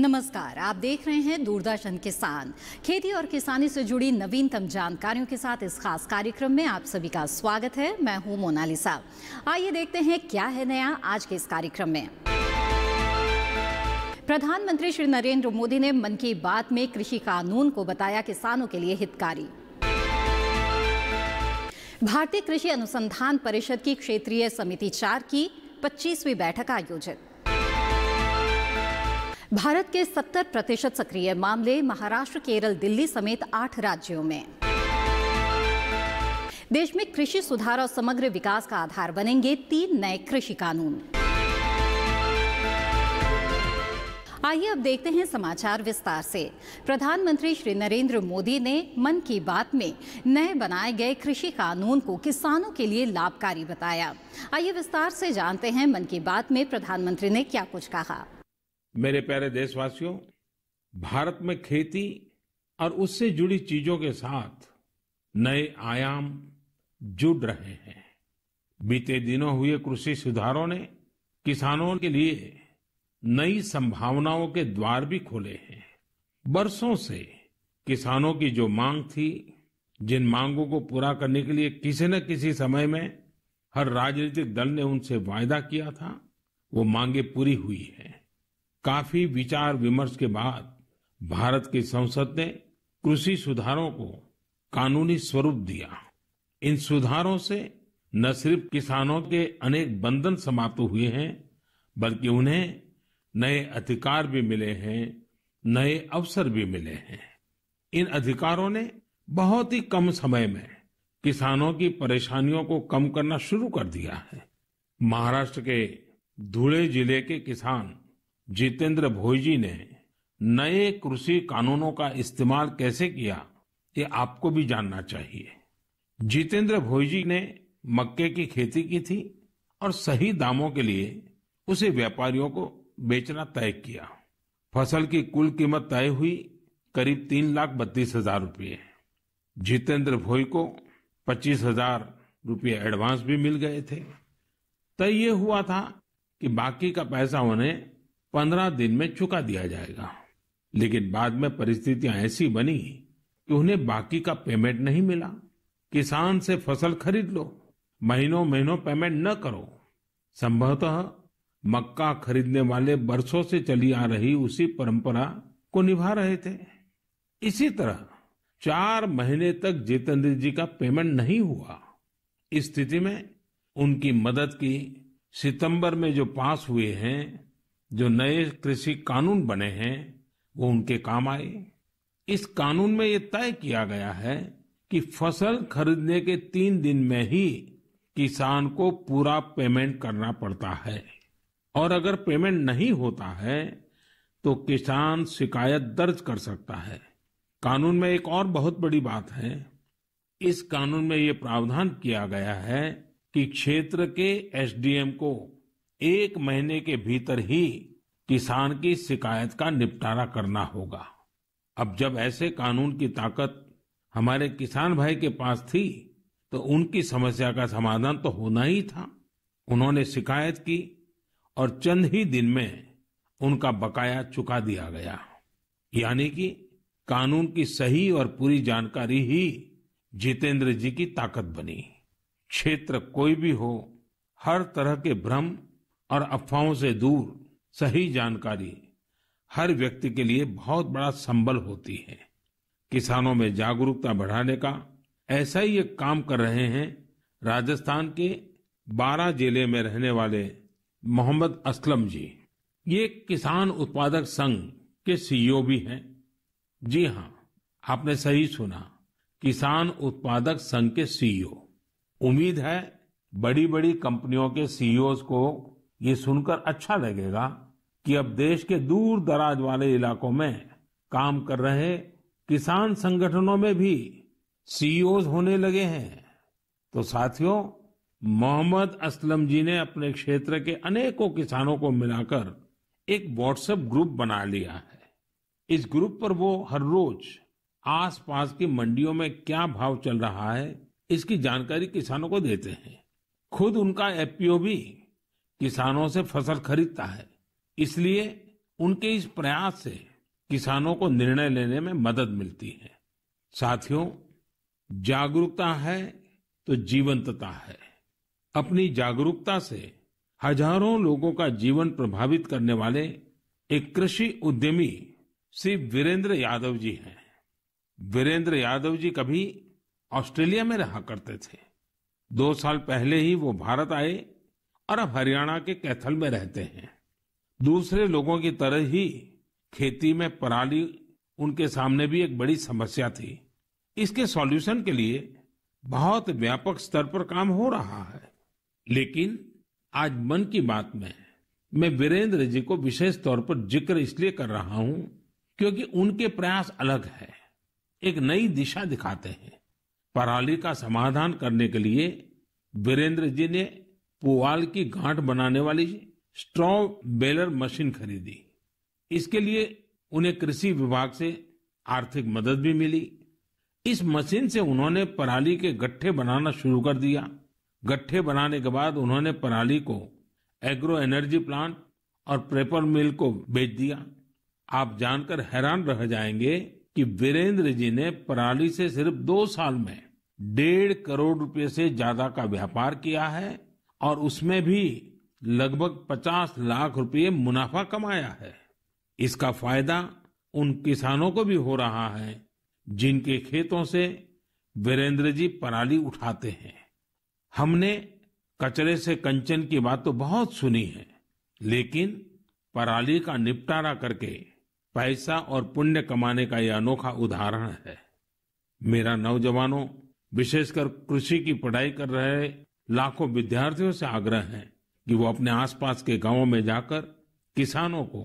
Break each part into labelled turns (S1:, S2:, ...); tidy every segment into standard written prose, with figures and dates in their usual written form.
S1: नमस्कार, आप देख रहे हैं दूरदर्शन किसान। खेती और किसानी से जुड़ी नवीनतम जानकारियों के साथ इस खास कार्यक्रम में आप सभी का स्वागत है। मैं हूं मोनालिसा। आइए देखते हैं क्या है नया आज के इस कार्यक्रम में। प्रधानमंत्री श्री नरेंद्र मोदी ने मन की बात में कृषि कानून को बताया किसानों के लिए हितकारी। भारतीय कृषि अनुसंधान परिषद की क्षेत्रीय समिति 4 की 25वीं बैठक आयोजित। भारत के 70% सक्रिय मामले महाराष्ट्र, केरल, दिल्ली समेत 8 राज्यों में। देश में कृषि सुधार और समग्र विकास का आधार बनेंगे 3 नए कृषि कानून। आइए अब देखते हैं समाचार विस्तार से। प्रधानमंत्री श्री नरेंद्र मोदी ने मन की बात में नए बनाए गए कृषि कानून को किसानों के लिए लाभकारी बताया। आइए विस्तार से जानते हैं मन की बात में प्रधानमंत्री ने क्या कुछ कहा।
S2: मेरे प्यारे देशवासियों, भारत में खेती और उससे जुड़ी चीजों के साथ नए आयाम जुड़ रहे हैं। बीते दिनों हुए कृषि सुधारों ने किसानों के लिए नई संभावनाओं के द्वार भी खोले हैं। बरसों से किसानों की जो मांग थी, जिन मांगों को पूरा करने के लिए किसी न किसी समय में हर राजनीतिक दल ने उनसे वायदा किया था, वो मांगे पूरी हुई है। काफी विचार विमर्श के बाद भारत की संसद ने कृषि सुधारों को कानूनी स्वरूप दिया। इन सुधारों से न सिर्फ किसानों के अनेक बंधन समाप्त हुए हैं, बल्कि उन्हें नए अधिकार भी मिले हैं, नए अवसर भी मिले हैं। इन अधिकारों ने बहुत ही कम समय में किसानों की परेशानियों को कम करना शुरू कर दिया है। महाराष्ट्र के धुले जिले के किसान जितेंद्र भोई ने नए कृषि कानूनों का इस्तेमाल कैसे किया, ये आपको भी जानना चाहिए। जितेंद्र भोई ने मक्के की खेती की थी और सही दामों के लिए उसे व्यापारियों को बेचना तय किया। फसल की कुल कीमत तय हुई करीब 3,32,000 रुपये। जितेंद्र भोई को 25,000 रुपये एडवांस भी मिल गए थे। तय ये हुआ था कि बाकी का पैसा उन्हें 15 दिन में चुका दिया जाएगा, लेकिन बाद में परिस्थितियां ऐसी बनी कि उन्हें बाकी का पेमेंट नहीं मिला। किसान से फसल खरीद लो, महीनों महीनों पेमेंट न करो। संभवतः मक्का खरीदने वाले बरसों से चली आ रही उसी परंपरा को निभा रहे थे। इसी तरह 4 महीने तक जितेंद्र जी का पेमेंट नहीं हुआ। इस स्थिति में उनकी मदद की सितंबर में जो पास हुए हैं, जो नए कृषि कानून बने हैं, वो उनके काम आए। इस कानून में ये तय किया गया है कि फसल खरीदने के 3 दिन में ही किसान को पूरा पेमेंट करना पड़ता है, और अगर पेमेंट नहीं होता है तो किसान शिकायत दर्ज कर सकता है। कानून में एक और बहुत बड़ी बात है। इस कानून में ये प्रावधान किया गया है कि क्षेत्र के एसडीएम को 1 महीने के भीतर ही किसान की शिकायत का निपटारा करना होगा। अब जब ऐसे कानून की ताकत हमारे किसान भाई के पास थी, तो उनकी समस्या का समाधान तो होना ही था। उन्होंने शिकायत की और चंद ही दिन में उनका बकाया चुका दिया गया। यानी कि कानून की सही और पूरी जानकारी ही जितेंद्र जी की ताकत बनी। क्षेत्र कोई भी हो, हर तरह के भ्रम और अफवाहों से दूर सही जानकारी हर व्यक्ति के लिए बहुत बड़ा संबल होती है। किसानों में जागरूकता बढ़ाने का ऐसा ही एक काम कर रहे हैं राजस्थान के 12 जिले में रहने वाले मोहम्मद असलम जी। ये किसान उत्पादक संघ के सीईओ भी हैं। जी हाँ, आपने सही सुना, किसान उत्पादक संघ के सीईओ। उम्मीद है बड़ी बड़ी कंपनियों के सीईओज को ये सुनकर अच्छा लगेगा कि अब देश के दूर दराज वाले इलाकों में काम कर रहे किसान संगठनों में भी सीईओज होने लगे हैं। तो साथियों, मोहम्मद असलम जी ने अपने क्षेत्र के अनेकों किसानों को मिलाकर एक व्हाट्सएप ग्रुप बना लिया है। इस ग्रुप पर वो हर रोज आसपास की मंडियों में क्या भाव चल रहा है, इसकी जानकारी किसानों को देते हैं। खुद उनका एफपीओ भी किसानों से फसल खरीदता है, इसलिए उनके इस प्रयास से किसानों को निर्णय लेने में मदद मिलती है। साथियों, जागरूकता है तो जीवंतता है। अपनी जागरूकता से हजारों लोगों का जीवन प्रभावित करने वाले एक कृषि उद्यमी श्री वीरेंद्र यादव जी हैं। वीरेंद्र यादव जी कभी ऑस्ट्रेलिया में रहा करते थे। 2 साल पहले ही वो भारत आए और अब हरियाणा के कैथल में रहते हैं। दूसरे लोगों की तरह ही खेती में पराली उनके सामने भी एक बड़ी समस्या थी। इसके सॉल्यूशन के लिए बहुत व्यापक स्तर पर काम हो रहा है। लेकिन आज मन की बात में मैं वीरेंद्र जी को विशेष तौर पर जिक्र इसलिए कर रहा हूं क्योंकि उनके प्रयास अलग है, एक नई दिशा दिखाते हैं। पराली का समाधान करने के लिए वीरेंद्र जी ने पुआल की गांठ बनाने वाली स्ट्रॉ बेलर मशीन खरीदी। इसके लिए उन्हें कृषि विभाग से आर्थिक मदद भी मिली। इस मशीन से उन्होंने पराली के गट्ठे बनाना शुरू कर दिया। गट्ठे बनाने के बाद उन्होंने पराली को एग्रो एनर्जी प्लांट और पेपर मिल को बेच दिया। आप जानकर हैरान रह जाएंगे कि वीरेंद्र जी ने पराली से सिर्फ 2 साल में 1.5 करोड़ रुपए से ज्यादा का व्यापार किया है और उसमें भी लगभग 50 लाख रुपए मुनाफा कमाया है। इसका फायदा उन किसानों को भी हो रहा है जिनके खेतों से वीरेंद्र जी पराली उठाते हैं। हमने कचरे से कंचन की बात तो बहुत सुनी है, लेकिन पराली का निपटारा करके पैसा और पुण्य कमाने का यह अनोखा उदाहरण है। मेरा नौजवानों, विशेषकर कृषि की पढ़ाई कर रहे लाखों विद्यार्थियों से आग्रह है कि वो अपने आसपास के गांवों में जाकर किसानों को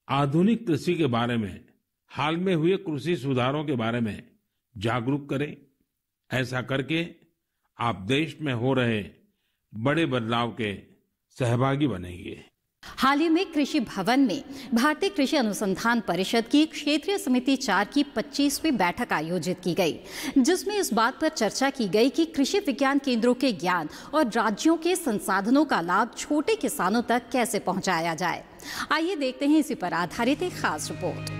S2: आधुनिक कृषि के बारे में, हाल में हुए कृषि सुधारों के बारे में जागरूक करें। ऐसा करके आप देश में हो रहे बड़े बदलाव के सहभागी बनेंगे।
S1: हाल ही में कृषि भवन में भारतीय कृषि अनुसंधान परिषद की क्षेत्रीय समिति 4 की 25वीं बैठक आयोजित की गई, जिसमें इस बात पर चर्चा की गई कि कृषि विज्ञान केंद्रों के ज्ञान और राज्यों के संसाधनों का लाभ छोटे किसानों तक कैसे पहुंचाया जाए। आइए देखते हैं इसी पर आधारित एक खास रिपोर्ट।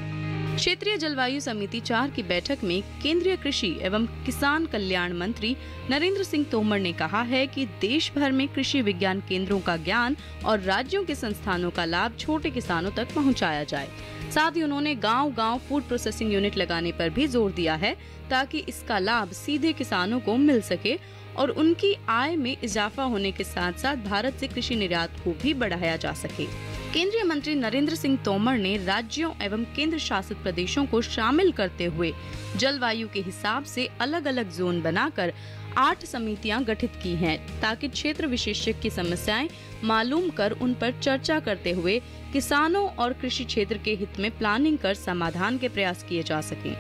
S3: क्षेत्रीय जलवायु समिति 4 की बैठक में केंद्रीय कृषि एवं किसान कल्याण मंत्री नरेंद्र सिंह तोमर ने कहा है कि देश भर में कृषि विज्ञान केंद्रों का ज्ञान और राज्यों के संस्थानों का लाभ छोटे किसानों तक पहुंचाया जाए। साथ ही उन्होंने गांव-गांव फूड प्रोसेसिंग यूनिट लगाने पर भी जोर दिया है ताकि इसका लाभ सीधे किसानों को मिल सके और उनकी आय में इजाफा होने के साथ साथ भारत से कृषि निर्यात को भी बढ़ाया जा सके। केंद्रीय मंत्री नरेंद्र सिंह तोमर ने राज्यों एवं केंद्र शासित प्रदेशों को शामिल करते हुए जलवायु के हिसाब से अलग अलग जोन बनाकर 8 समितियां गठित की हैं ताकि क्षेत्र विशेषज्ञ की समस्याएं मालूम कर उन पर चर्चा करते हुए किसानों और कृषि क्षेत्र के हित में प्लानिंग कर समाधान के प्रयास किए जा सकें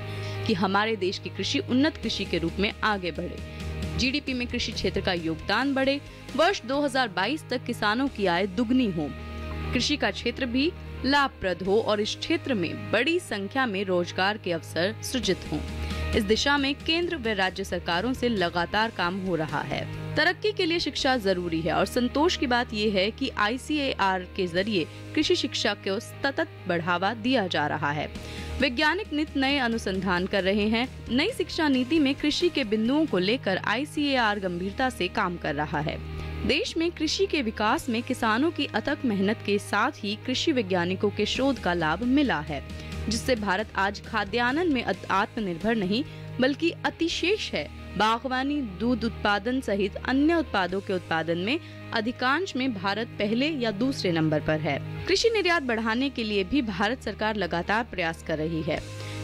S3: कि हमारे देश की कृषि उन्नत कृषि के रूप में आगे बढ़े, जीडीपी में कृषि क्षेत्र का योगदान बढ़े, वर्ष 2022 तक किसानों की आय दुगनी हो, कृषि का क्षेत्र भी लाभप्रद हो और इस क्षेत्र में बड़ी संख्या में रोजगार के अवसर सृजित हों। इस दिशा में केंद्र व राज्य सरकारों से लगातार काम हो रहा है। तरक्की के लिए शिक्षा जरूरी है और संतोष की बात ये है कि ICAR के जरिए कृषि शिक्षा को सतत बढ़ावा दिया जा रहा है। वैज्ञानिक नित नए अनुसंधान कर रहे हैं। नई शिक्षा नीति में कृषि के बिंदुओं को लेकर ICAR गंभीरता से काम कर रहा है। देश में कृषि के विकास में किसानों की अथक मेहनत के साथ ही कृषि वैज्ञानिकों के शोध का लाभ मिला है, जिससे भारत आज खाद्यान्न में आत्मनिर्भर नहीं बल्कि अतिशेष है। बागवानी, दूध उत्पादन सहित अन्य उत्पादों के उत्पादन में अधिकांश में भारत पहले या दूसरे नंबर पर है। कृषि निर्यात बढ़ाने के लिए भी भारत सरकार लगातार प्रयास कर रही है।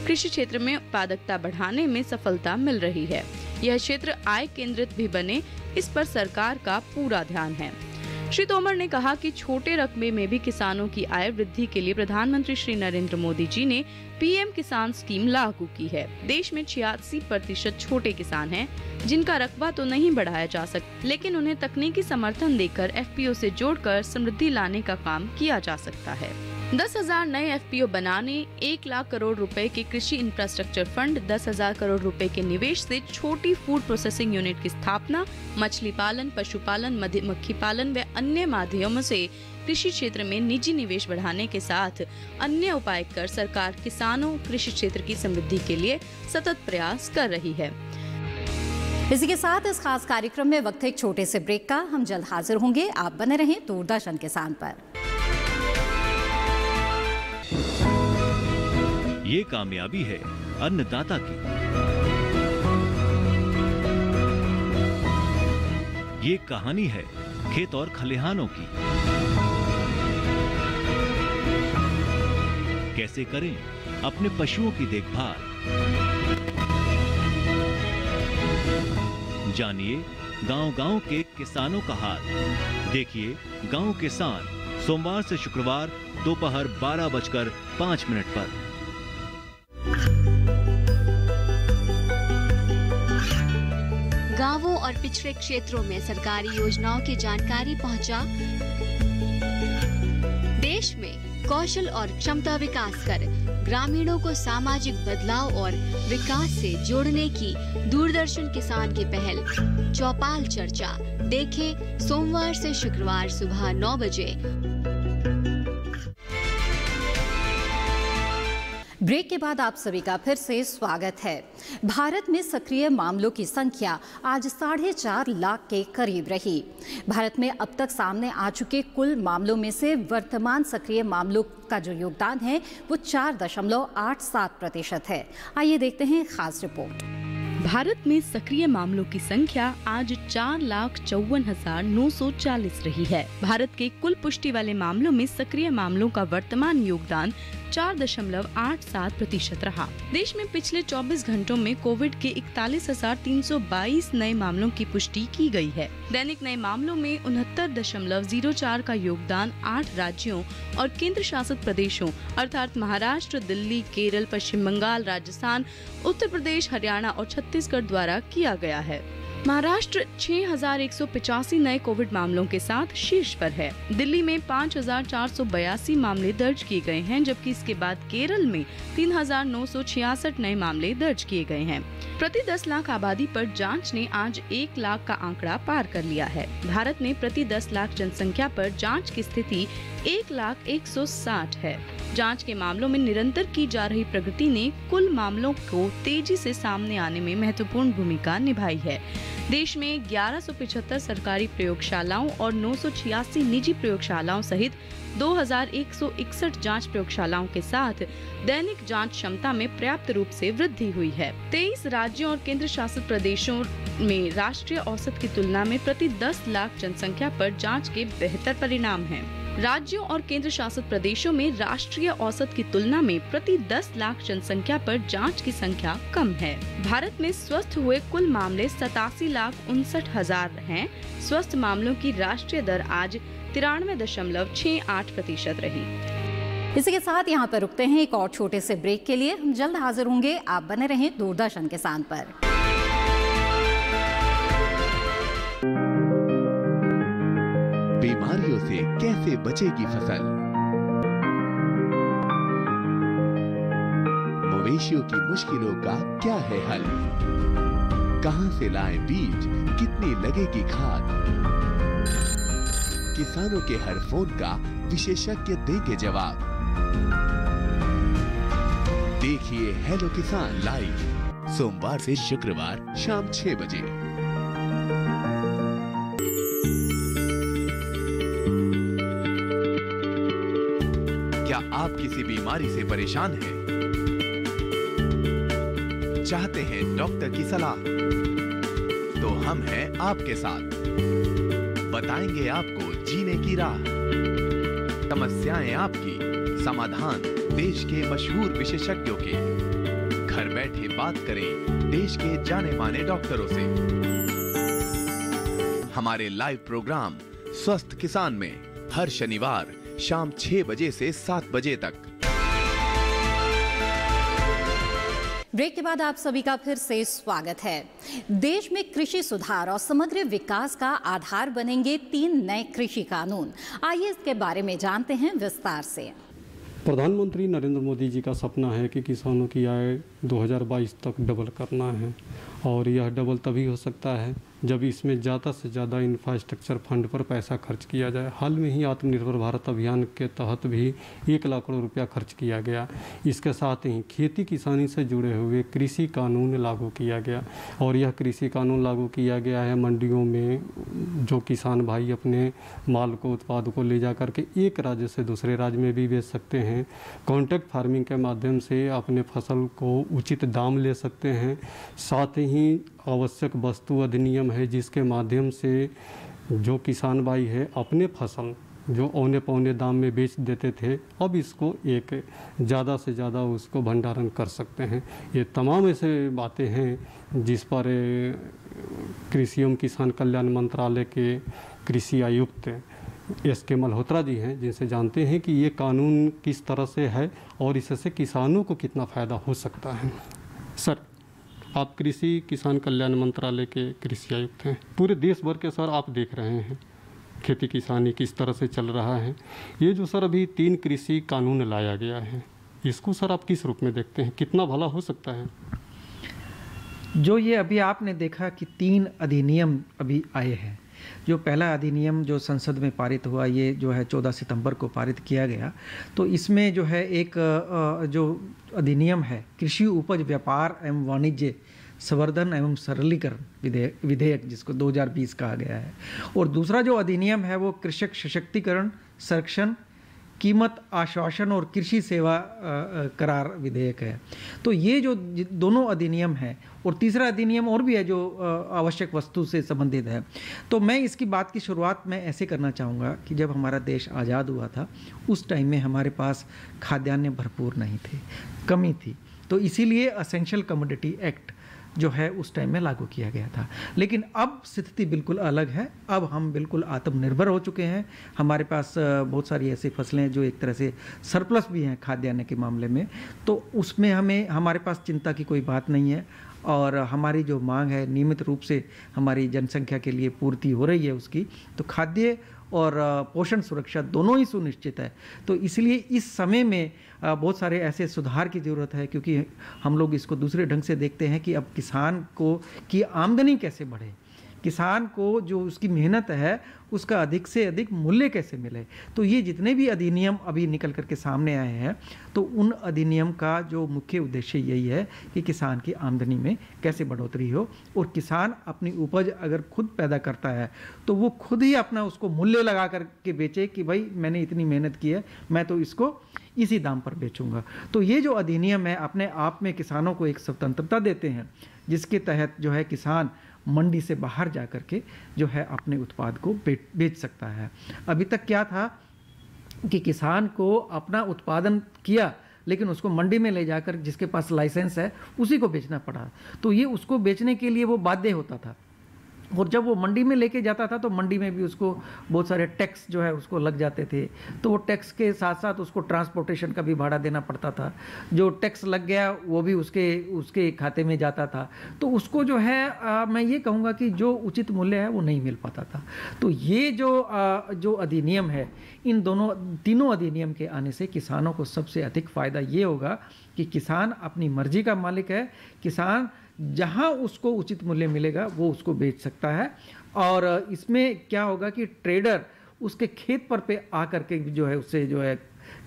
S3: कृषि क्षेत्र में उत्पादकता बढ़ाने में सफलता मिल रही है। यह क्षेत्र आय केंद्रित भी बने, इस पर सरकार का पूरा ध्यान है। श्री तोमर ने कहा कि छोटे रकबे में भी किसानों की आय वृद्धि के लिए प्रधानमंत्री श्री नरेंद्र मोदी जी ने PM किसान स्कीम लागू की है। देश में 86% छोटे किसान हैं, जिनका रकबा तो नहीं बढ़ाया जा सकता, लेकिन उन्हें तकनीकी समर्थन देकर FPO से जोड़कर समृद्धि लाने का काम किया जा सकता है। 10,000 नए एफपीओ बनाने, 1 लाख करोड़ रुपए के कृषि इंफ्रास्ट्रक्चर फंड, 10,000 करोड़ रुपए के निवेश से छोटी फूड प्रोसेसिंग यूनिट की स्थापना, मछली पालन, पशुपालन, मधुमक्खी पालन व अन्य माध्यमों से कृषि क्षेत्र में निजी निवेश बढ़ाने के साथ अन्य उपाय कर सरकार किसानों, कृषि क्षेत्र की समृद्धि के लिए सतत प्रयास कर रही है।
S1: इसी के साथ इस खास कार्यक्रम में वक्त है एक छोटे से ब्रेक का। हम जल्द हाजिर होंगे। आप बने रहें दूरदर्शन किसान पर।
S4: ये कामयाबी है अन्नदाता की, ये कहानी है खेत और खलिहानों की। कैसे करें अपने पशुओं की देखभाल, जानिए गांव-गांव के किसानों का हाल। देखिए गांव किसान सोमवार से शुक्रवार दोपहर 12:05 पर।
S5: गांवों और पिछड़े क्षेत्रों में सरकारी योजनाओं की जानकारी पहुंचा। देश में कौशल और क्षमता विकास कर ग्रामीणों को सामाजिक बदलाव और विकास से जोड़ने की दूरदर्शन किसान की पहल चौपाल चर्चा देखें सोमवार से शुक्रवार सुबह 9 बजे।
S1: ब्रेक के बाद आप सभी का फिर से स्वागत है। भारत में सक्रिय मामलों की संख्या आज 4.5 लाख के करीब रही। भारत में अब तक सामने आ चुके कुल मामलों में से वर्तमान सक्रिय मामलों का जो योगदान है वो 4.87% है। आइए देखते हैं खास रिपोर्ट।
S3: भारत में सक्रिय मामलों की संख्या आज 4,54,940 रही है। भारत के कुल पुष्टि वाले मामलों में सक्रिय मामलों का वर्तमान योगदान 4.87% रहा। देश में पिछले 24 घंटों में कोविड के 41,322 नए मामलों की पुष्टि की गई है। दैनिक नए मामलों में 69.04 का योगदान 8 राज्यों और केंद्र शासित प्रदेशों अर्थात महाराष्ट्र, दिल्ली, केरल, पश्चिम बंगाल, राजस्थान, उत्तर प्रदेश, हरियाणा और छत्तीसगढ़ द्वारा किया गया है। महाराष्ट्र 6,185 नए कोविड मामलों के साथ शीर्ष पर है। दिल्ली में 5,482 मामले दर्ज किए गए हैं, जबकि इसके बाद केरल में 3,966 नए मामले दर्ज किए गए हैं। प्रति 10 लाख आबादी पर जांच ने आज 1 लाख का आंकड़ा पार कर लिया है। भारत में प्रति 10 लाख जनसंख्या पर जांच की स्थिति 1,160 है। जांच के मामलों में निरंतर की जा रही प्रगति ने कुल मामलों को तेजी से सामने आने में महत्वपूर्ण भूमिका निभाई है। देश में 1175 सरकारी प्रयोगशालाओं और 986 निजी प्रयोगशालाओं सहित 2,161 जांच प्रयोगशालाओं के साथ दैनिक जांच क्षमता में पर्याप्त रूप से वृद्धि हुई है। 23 राज्यों और केंद्र शासित प्रदेशों में राष्ट्रीय औसत की तुलना में प्रति 10 लाख जनसंख्या पर जांच के बेहतर परिणाम हैं। राज्यों और केंद्र शासित प्रदेशों में राष्ट्रीय औसत की तुलना में प्रति 10 लाख जनसंख्या पर जांच की संख्या कम है। भारत में स्वस्थ हुए कुल मामले 87,59,000 हैं। स्वस्थ मामलों की राष्ट्रीय दर आज 93.68% रही।
S1: इसी के साथ यहाँ पर रुकते हैं एक और छोटे से ब्रेक के लिए। हम जल्द हाजिर होंगे। आप बने रहें दूरदर्शन किसान पर।
S6: बीमारियों से कैसे बचेगी फसल? मवेशियों की मुश्किलों का क्या है हल? कहां से लाएं बीज? कितनी लगेगी खाद? किसानों के हर फोन का विशेषज्ञ देंगे जवाब। देखिए हेलो किसान लाइव सोमवार से शुक्रवार शाम 6 बजे। क्या आप किसी बीमारी से परेशान हैं? चाहते हैं डॉक्टर की सलाह? तो हम हैं आपके साथ। बताएंगे आपको जीने की राह। समस्याएं आपकी, समाधान देश के मशहूर विशेषज्ञों के। घर बैठे बात करें देश के जाने माने डॉक्टरों से। हमारे लाइव प्रोग्राम स्वस्थ किसान में हर शनिवार शाम 6 बजे से 7 बजे तक।
S1: ब्रेक के बाद आप सभी का फिर से स्वागत है। देश में कृषि सुधार और समग्र विकास का आधार बनेंगे 3 नए कृषि कानून। आइए इसके बारे में जानते हैं विस्तार से।
S7: प्रधानमंत्री नरेंद्र मोदी जी का सपना है कि किसानों की आय 2022 तक डबल करना है, और यह डबल तभी हो सकता है जब इसमें ज़्यादा से ज़्यादा इंफ्रास्ट्रक्चर फंड पर पैसा खर्च किया जाए। हाल में ही आत्मनिर्भर भारत अभियान के तहत भी 1 लाख करोड़ रुपया खर्च किया गया। इसके साथ ही खेती किसानी से जुड़े हुए कृषि कानून लागू किया गया, और यह कृषि कानून लागू किया गया है मंडियों में जो किसान भाई अपने माल को, उत्पाद को ले जा करके एक राज्य से दूसरे राज्य में भी बेच सकते हैं। कॉन्ट्रैक्ट फार्मिंग के माध्यम से अपने फसल को उचित दाम ले सकते हैं। साथ ही आवश्यक वस्तु अधिनियम है जिसके माध्यम से जो किसान भाई है अपने फसल जो औने पौने दाम में बेच देते थे, अब इसको एक ज़्यादा से ज़्यादा उसको भंडारण कर सकते हैं। ये तमाम ऐसे बातें हैं जिस पर कृषि एवं किसान कल्याण मंत्रालय के कृषि आयुक्त SK मल्होत्रा जी हैं, जिनसे जानते हैं कि ये कानून किस तरह से है और इससे किसानों को कितना फ़ायदा हो सकता है। सर, आप कृषि किसान कल्याण मंत्रालय के कृषि आयुक्त हैं। पूरे देश भर के सर आप देख रहे हैं खेती किसानी किस तरह से चल रहा है। ये जो सर अभी 3 कृषि कानून लाया गया है, इसको सर आप किस रूप में देखते हैं, कितना भला हो सकता है?
S8: जो ये अभी आपने देखा कि 3 अधिनियम अभी आए हैं। जो पहला अधिनियम जो संसद में पारित हुआ, ये जो है 14 सितंबर को पारित किया गया। तो इसमें जो है एक जो अधिनियम है कृषि उपज व्यापार एवं वाणिज्य संवर्धन एवं सरलीकरण विधेयक जिसको 2020 कहा गया है। और दूसरा जो अधिनियम है वो कृषक सशक्तिकरण संरक्षण कीमत आश्वासन और कृषि सेवा करार विधेयक है। तो ये जो दोनों अधिनियम हैं, और तीसरा अधिनियम और भी है जो आवश्यक वस्तु से संबंधित है। तो मैं इसकी बात की शुरुआत में ऐसे करना चाहूँगा कि जब हमारा देश आज़ाद हुआ था उस टाइम में हमारे पास खाद्यान्न भरपूर नहीं थे, कमी थी। तो इसीलिए असेंशियल कमोडिटी एक्ट जो है उस टाइम में लागू किया गया था। लेकिन अब स्थिति बिल्कुल अलग है। अब हम बिल्कुल आत्मनिर्भर हो चुके हैं। हमारे पास बहुत सारी ऐसी फसलें जो एक तरह से सरप्लस भी हैं खाद्यान्न के मामले में। तो उसमें हमारे पास चिंता की कोई बात नहीं है, और हमारी जो मांग है नियमित रूप से हमारी जनसंख्या के लिए पूर्ति हो रही है उसकी। तो खाद्य और पोषण सुरक्षा दोनों ही सुनिश्चित है। तो इसलिए इस समय में बहुत सारे ऐसे सुधार की ज़रूरत है, क्योंकि हम लोग इसको दूसरे ढंग से देखते हैं कि अब किसान को की आमदनी कैसे बढ़े, किसान को जो उसकी मेहनत है उसका अधिक से अधिक मूल्य कैसे मिले। तो ये जितने भी अधिनियम अभी निकल करके सामने आए हैं, तो उन अधिनियम का जो मुख्य उद्देश्य यही है कि किसान की आमदनी में कैसे बढ़ोतरी हो, और किसान अपनी उपज अगर खुद पैदा करता है तो वो खुद ही अपना उसको मूल्य लगा करके बेचे कि भाई मैंने इतनी मेहनत की है, मैं तो इसको इसी दाम पर बेचूंगा। तो ये जो अधिनियम है अपने आप में किसानों को एक स्वतंत्रता देते हैं, जिसके तहत जो है किसान मंडी से बाहर जा कर के जो है अपने उत्पाद को बेच सकता है। अभी तक क्या था कि किसान को अपना उत्पादन किया लेकिन उसको मंडी में ले जाकर जिसके पास लाइसेंस है उसी को बेचना पड़ा। तो ये उसको बेचने के लिए वो बाध्य होता था, और जब वो मंडी में लेके जाता था तो मंडी में भी उसको बहुत सारे टैक्स जो है उसको लग जाते थे। तो वो टैक्स के साथ साथ उसको ट्रांसपोर्टेशन का भी भाड़ा देना पड़ता था। जो टैक्स लग गया वो भी उसके खाते में जाता था। तो उसको जो है मैं ये कहूँगा कि जो उचित मूल्य है वो नहीं मिल पाता था। तो ये जो अधिनियम है, इन तीनों अधिनियम के आने से किसानों को सबसे अधिक फ़ायदा ये होगा कि किसान अपनी मर्जी का मालिक है। किसान जहां उसको उचित मूल्य मिलेगा वो उसको बेच सकता है, और इसमें क्या होगा कि ट्रेडर उसके खेत पर पे आकर के जो है उससे जो है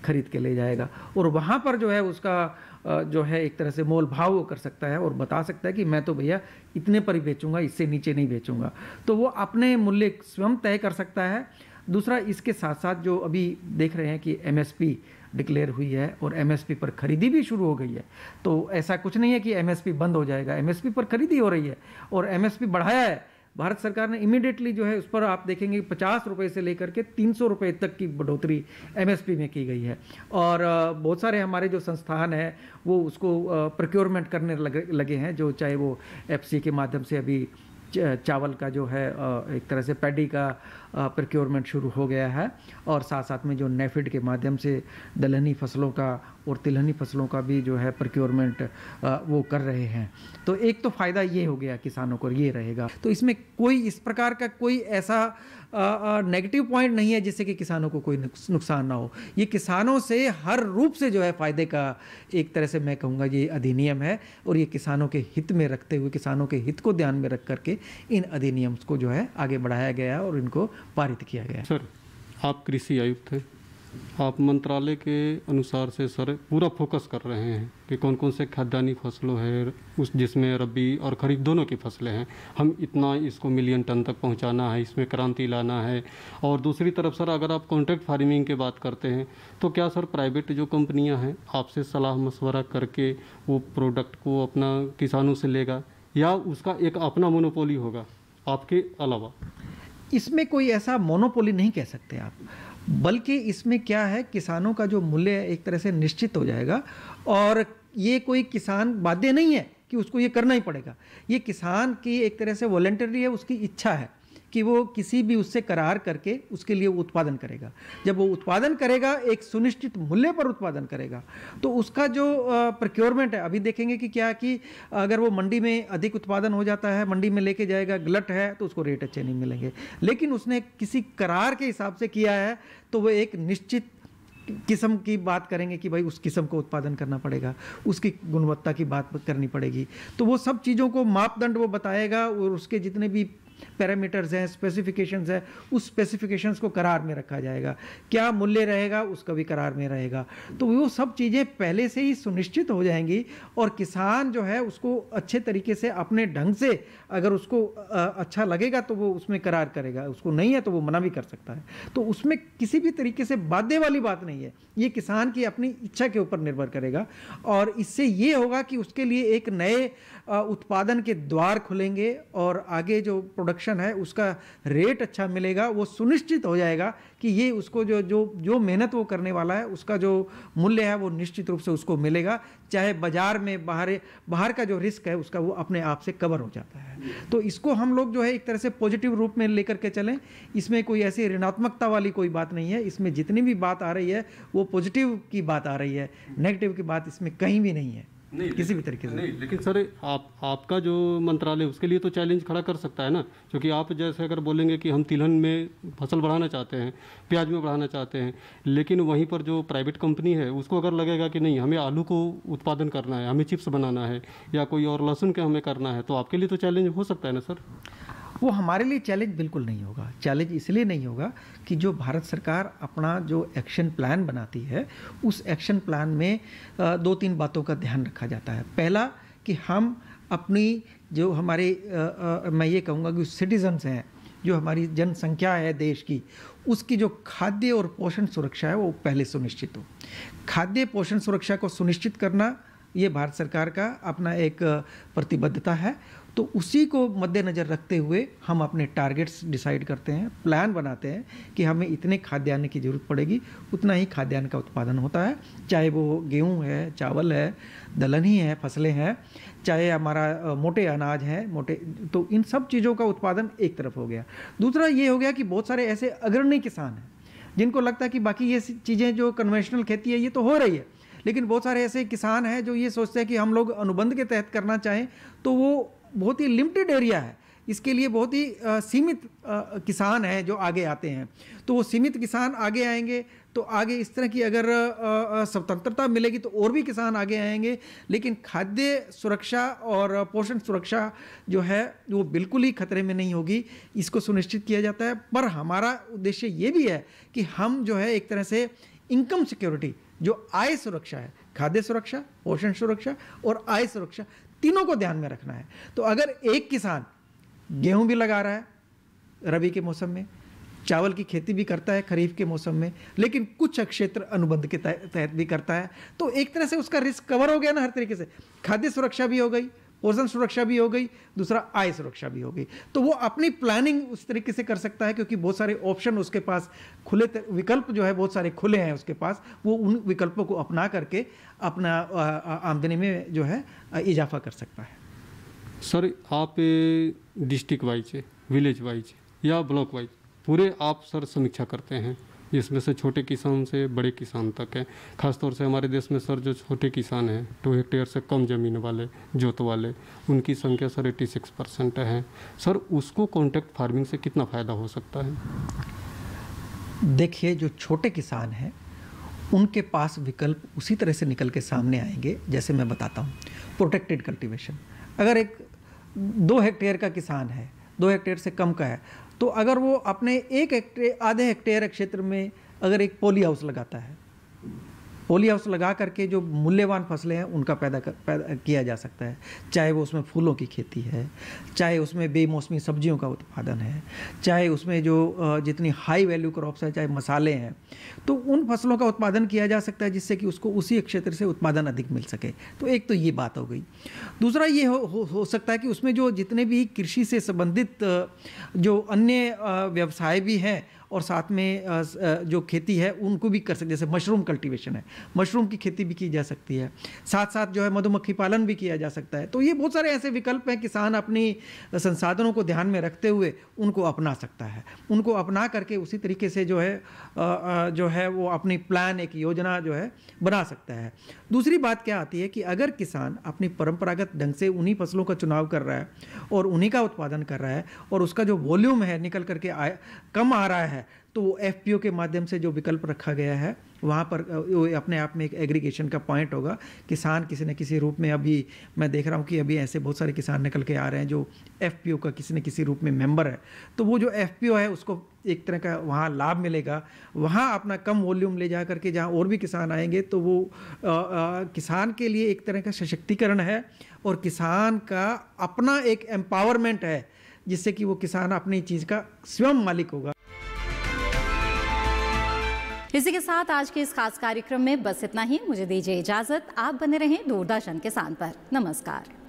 S8: खरीद के ले जाएगा, और वहां पर जो है उसका जो है एक तरह से मोल भाव वो कर सकता है और बता सकता है कि मैं तो भैया इतने पर ही बेचूंगा, इससे नीचे नहीं बेचूंगा। तो वो अपने मूल्य स्वयं तय कर सकता है। दूसरा, इसके साथ साथ जो अभी देख रहे हैं कि MSP डिक्लेयर हुई है और MSP पर खरीदी भी शुरू हो गई है। तो ऐसा कुछ नहीं है कि MSP बंद हो जाएगा, MSP पर खरीदी हो रही है, और MSP बढ़ाया है भारत सरकार ने इमीडिएटली जो है उस पर आप देखेंगे 50 रुपये से लेकर के 300 रुपये तक की बढ़ोतरी MSP में की गई है। और बहुत सारे हमारे जो संस्थान हैं वो उसको प्रोक्योरमेंट करने लगे हैं, जो चाहे वो FC के माध्यम से अभी चावल का जो है एक तरह से पैडी का प्रोक्योरमेंट शुरू हो गया है, और साथ साथ में जो नेफिड के माध्यम से दलहनी फसलों का और तिलहनी फसलों का भी जो है प्रोक्योरमेंट वो कर रहे हैं। तो एक तो फ़ायदा ये हो गया किसानों को, ये रहेगा। तो इसमें कोई इस प्रकार का कोई ऐसा नेगेटिव पॉइंट नहीं है जिससे कि किसानों को कोई नुकसान ना हो। ये किसानों से हर रूप से जो है फ़ायदे का एक तरह से मैं कहूँगा ये अधिनियम है, और ये किसानों के हित में रखते हुए, किसानों के हित को ध्यान में रख करके इन अधिनियम को जो है आगे बढ़ाया गया और इनको पारित किया गया।
S7: सर, आप कृषि आयुक्त हैं, आप मंत्रालय के अनुसार से सर पूरा फोकस कर रहे हैं कि कौन कौन से खाद्यान्नी फसलों है उस जिसमें रबी और खरीफ दोनों की फसलें हैं, हम इतना इसको मिलियन टन तक पहुंचाना है, इसमें क्रांति लाना है। और दूसरी तरफ सर अगर आप कॉन्ट्रैक्ट फार्मिंग की बात करते हैं तो क्या सर प्राइवेट जो कंपनियां हैं आपसे सलाह मशवरा करके वो प्रोडक्ट को अपना किसानों से लेगा, या उसका एक अपना मोनोपोली होगा आपके अलावा?
S8: इसमें कोई ऐसा मोनोपोली नहीं कह सकते आप, बल्कि इसमें क्या है, किसानों का जो मूल्य एक तरह से निश्चित हो जाएगा। और ये कोई किसान बाध्य नहीं है कि उसको ये करना ही पड़ेगा। ये किसान की एक तरह से वॉलंटरी है, उसकी इच्छा है कि वो किसी भी उससे करार करके उसके लिए वो उत्पादन करेगा। जब वो उत्पादन करेगा, एक सुनिश्चित मूल्य पर उत्पादन करेगा, तो उसका जो प्रोक्योरमेंट है, अभी देखेंगे कि क्या कि अगर वो मंडी में अधिक उत्पादन हो जाता है, मंडी में लेके जाएगा, गलत है तो उसको रेट अच्छे नहीं मिलेंगे। लेकिन उसने किसी करार के हिसाब से किया है तो वो एक निश्चित किस्म की बात करेंगे कि भाई उस किस्म को उत्पादन करना पड़ेगा, उसकी गुणवत्ता की बात करनी पड़ेगी। तो वो सब चीज़ों को मापदंड वो बताएगा, और उसके जितने भी पैरामीटर्स हैं, स्पेसिफिकेशंस हैं, उस स्पेसिफिकेशंस को करार में रखा जाएगा। क्या मूल्य रहेगा उसका भी करार में रहेगा। तो वो सब चीज़ें पहले से ही सुनिश्चित हो जाएंगी, और किसान जो है उसको अच्छे तरीके से अपने ढंग से, अगर उसको अच्छा लगेगा तो वो उसमें करार करेगा, उसको नहीं है तो वो मना भी कर सकता है। तो उसमें किसी भी तरीके से बाध्य वाली बात नहीं है, ये किसान की अपनी इच्छा के ऊपर निर्भर करेगा। और इससे ये होगा कि उसके लिए एक नए उत्पादन के द्वार खुलेंगे, और आगे जो प्रोडक्शन है उसका रेट अच्छा मिलेगा। वो सुनिश्चित हो जाएगा कि ये उसको जो जो जो मेहनत वो करने वाला है उसका जो मूल्य है वो निश्चित रूप से उसको मिलेगा, चाहे बाजार में बाहर का जो रिस्क है उसका वो अपने आप से कवर हो जाता है। तो इसको हम लोग जो है एक तरह से पॉजिटिव रूप में लेकर के चलें। इसमें कोई ऐसी ऋणात्मकता वाली कोई बात नहीं है। इसमें जितनी भी बात आ रही है वो पॉजिटिव की बात आ रही है, नेगेटिव की बात इसमें कहीं भी नहीं है, नहीं, किसी भी तरीके से
S7: नहीं। लेकिन सर आपका जो मंत्रालय उसके लिए तो चैलेंज खड़ा कर सकता है ना, क्योंकि आप जैसे अगर बोलेंगे कि हम तिलहन में फसल बढ़ाना चाहते हैं, प्याज में बढ़ाना चाहते हैं, लेकिन वहीं पर जो प्राइवेट कंपनी है उसको अगर लगेगा कि नहीं हमें आलू को उत्पादन करना है, हमें चिप्स बनाना है, या कोई और लहसुन का हमें करना है, तो आपके लिए तो चैलेंज हो सकता है ना सर?
S8: वो हमारे लिए चैलेंज बिल्कुल नहीं होगा। चैलेंज इसलिए नहीं होगा कि जो भारत सरकार अपना जो एक्शन प्लान बनाती है उस एक्शन प्लान में 2-3 बातों का ध्यान रखा जाता है। पहला कि हम अपनी जो हमारे मैं ये कहूँगा कि सिटीजन्स हैं, जो हमारी जनसंख्या है देश की, उसकी जो खाद्य और पोषण सुरक्षा है वो पहले सुनिश्चित हो। खाद्य पोषण सुरक्षा को सुनिश्चित करना ये भारत सरकार का अपना एक प्रतिबद्धता है। तो उसी को मद्देनज़र रखते हुए हम अपने टारगेट्स डिसाइड करते हैं, प्लान बनाते हैं कि हमें इतने खाद्यान्न की ज़रूरत पड़ेगी, उतना ही खाद्यान्न का उत्पादन होता है, चाहे वो गेहूँ है, चावल है, दलहनी है, फसलें हैं, चाहे हमारा मोटे अनाज है, तो इन सब चीज़ों का उत्पादन एक तरफ हो गया। दूसरा ये हो गया कि बहुत सारे ऐसे अग्रणी किसान हैं जिनको लगता है कि बाकी ये चीज़ें जो कन्वेंशनल खेती है ये तो हो रही है, लेकिन बहुत सारे ऐसे किसान हैं जो ये सोचते हैं कि हम लोग अनुबंध के तहत करना चाहें तो वो बहुत ही लिमिटेड एरिया है, इसके लिए बहुत ही सीमित किसान हैं जो आगे आते हैं। तो वो सीमित किसान आगे आएंगे तो आगे इस तरह की अगर स्वतंत्रता मिलेगी तो और भी किसान आगे आएंगे। लेकिन खाद्य सुरक्षा और पोषण सुरक्षा जो है वो बिल्कुल ही खतरे में नहीं होगी, इसको सुनिश्चित किया जाता है। पर हमारा उद्देश्य ये भी है कि हम जो है एक तरह से इनकम सिक्योरिटी, जो आय सुरक्षा है, खाद्य सुरक्षा, पोषण सुरक्षा और आय सुरक्षा, तीनों को ध्यान में रखना है। तो अगर एक किसान गेहूं भी लगा रहा है रबी के मौसम में, चावल की खेती भी करता है खरीफ के मौसम में, लेकिन कुछ क्षेत्र अनुबंध के तहत भी करता है, तो एक तरह से उसका रिस्क कवर हो गया ना हर तरीके से। खाद्य सुरक्षा भी हो गई, पोषण सुरक्षा भी हो गई, दूसरा आय सुरक्षा भी हो गई। तो वो अपनी प्लानिंग उस तरीके से कर सकता है क्योंकि बहुत सारे ऑप्शन उसके पास खुले, विकल्प जो है बहुत सारे खुले हैं उसके पास, वो उन विकल्पों को अपना करके अपना आमदनी में जो है इजाफा कर सकता है।
S7: सर आप डिस्ट्रिक्ट वाइज, विलेज वाइज या ब्लॉक वाइज पूरे आप सर समीक्षा करते हैं, इसमें से छोटे किसान से बड़े किसान तक है। खासतौर से हमारे देश में सर जो छोटे किसान हैं 2 हेक्टेयर से कम ज़मीन वाले, जोत वाले, उनकी संख्या सर 86% है। सर उसको कॉन्ट्रैक्ट फार्मिंग से कितना फ़ायदा हो सकता है?
S8: देखिए, जो छोटे किसान हैं उनके पास विकल्प उसी तरह से निकल के सामने आएंगे जैसे मैं बताता हूँ। प्रोटेक्टेड कल्टीवेशन, अगर एक 2 हेक्टेयर का किसान है, 2 हेक्टेयर से कम का है, तो अगर वो अपने 1 हेक्टेयर, आधे हेक्टेयर क्षेत्र में अगर एक पॉली हाउस लगाता है, पॉली हाउस लगा करके जो मूल्यवान फसलें हैं उनका पैदा किया जा सकता है। चाहे वो उसमें फूलों की खेती है, चाहे उसमें बेमौसमी सब्जियों का उत्पादन है, चाहे उसमें जो जितनी हाई वैल्यू क्रॉप्स है, चाहे मसाले हैं, तो उन फसलों का उत्पादन किया जा सकता है जिससे कि उसको उसी क्षेत्र से उत्पादन अधिक मिल सके। तो एक तो ये बात हो गई। दूसरा ये हो सकता है कि उसमें जो जितने भी कृषि से संबंधित जो अन्य व्यवसाय भी हैं और साथ में जो खेती है उनको भी कर सकते, जैसे मशरूम कल्टीवेशन है, मशरूम की खेती भी की जा सकती है, साथ साथ जो है मधुमक्खी पालन भी किया जा सकता है। तो ये बहुत सारे ऐसे विकल्प हैं, किसान अपनी संसाधनों को ध्यान में रखते हुए उनको अपना सकता है। उनको अपना करके उसी तरीके से जो है वो अपनी प्लान, एक योजना जो है बना सकता है। दूसरी बात क्या आती है कि अगर किसान अपनी परंपरागत ढंग से उन्हीं फसलों का चुनाव कर रहा है और उन्हीं का उत्पादन कर रहा है और उसका जो वॉल्यूम है निकल करके कम आ रहा है, तो वो एफपीओ के माध्यम से जो विकल्प रखा गया है वहाँ पर वो अपने आप में एक एग्रीगेशन का पॉइंट होगा। किसान किसी न किसी रूप में, अभी मैं देख रहा हूँ कि अभी ऐसे बहुत सारे किसान निकल के आ रहे हैं जो एफपीओ का किसी न किसी रूप में मेंबर है, तो वो जो एफपीओ है उसको एक तरह का वहाँ लाभ मिलेगा। वहाँ अपना कम वॉल्यूम ले जा करके जहाँ और भी किसान आएंगे तो वो किसान के लिए एक तरह का सशक्तिकरण है और किसान का अपना एक एम्पावरमेंट है जिससे कि वो किसान अपनी चीज़ का स्वयं मालिक होगा।
S1: इसी के साथ आज के इस खास कार्यक्रम में बस इतना ही। मुझे दीजिए इजाजत। आप बने रहें दूरदर्शन किसान पर। नमस्कार।